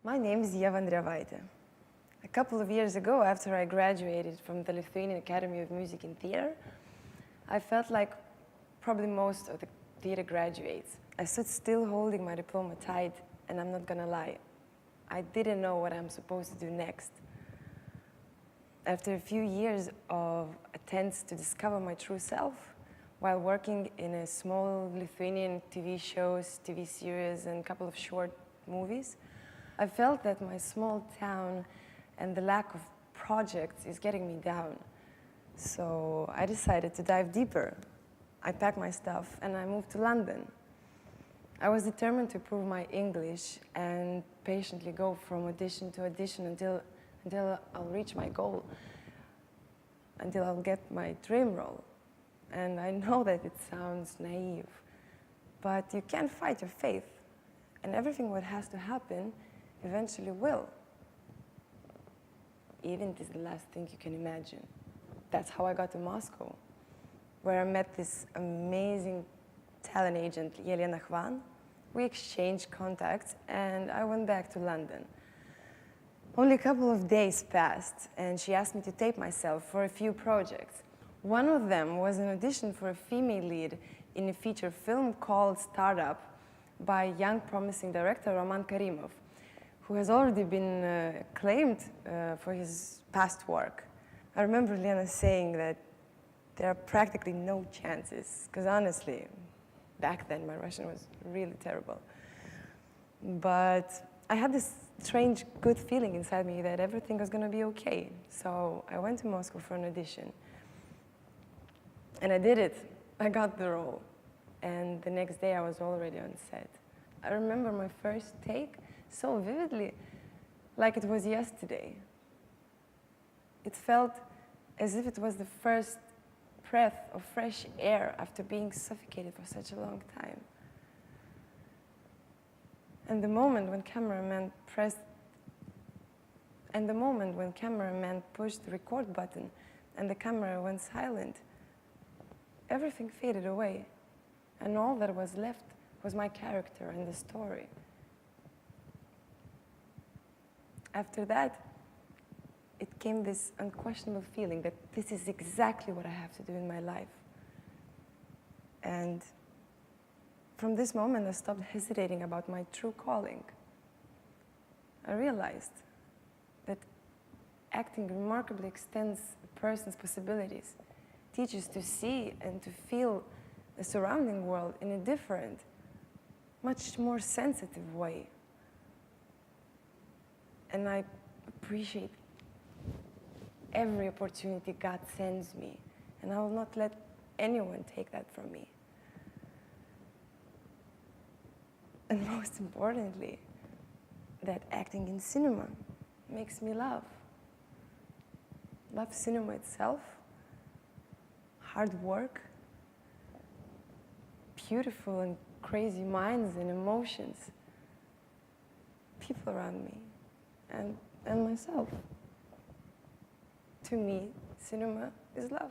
My name is Ieva Andrejevaite. A couple of years ago, after I graduated from the Lithuanian Academy of Music and Theatre, I felt like probably most of the theatre graduates. I stood still holding my diploma tight, and I'm not gonna lie, I didn't know what I'm supposed to do next. After a few years of attempts to discover my true self, while working in a small Lithuanian TV shows, TV series, and a couple of short movies, I felt that my small town and the lack of projects is getting me down. So I decided to dive deeper. I packed my stuff and I moved to London. I was determined to improve my English and patiently go from audition to audition until I'll reach my goal, until I'll get my dream role. And I know that it sounds naive, but you can't fight your faith, and everything what has to happen eventually will. Even if it's the last thing you can imagine. That's how I got to Moscow, where I met this amazing talent agent, Yelena Khvan. We exchanged contacts, and I went back to London. Only a couple of days passed, and she asked me to tape myself for a few projects. One of them was an audition for a female lead in a feature film called Startup by young promising director Roman Karimov, who has already been acclaimed for his past work. I remember Lena saying that there are practically no chances, because honestly, back then my Russian was really terrible. But I had this strange good feeling inside me that everything was going to be okay. So I went to Moscow for an audition. And I did it. I got the role. And the next day I was already on set. I remember my first take so vividly, like it was yesterday. It felt as if it was the first breath of fresh air after being suffocated for such a long time. And the moment when cameraman pushed the record button and the camera went silent, everything faded away, and all that was left was my character and the story. After that, it came this unquestionable feeling that this is exactly what I have to do in my life. And from this moment, I stopped hesitating about my true calling. I realized that acting remarkably extends a person's possibilities, teaches to see and to feel the surrounding world in a different, much more sensitive way. And I appreciate every opportunity God sends me, and I will not let anyone take that from me. And most importantly, that acting in cinema makes me love cinema itself, hard work, beautiful and crazy minds and emotions, people around me, and myself. To me, cinema is love.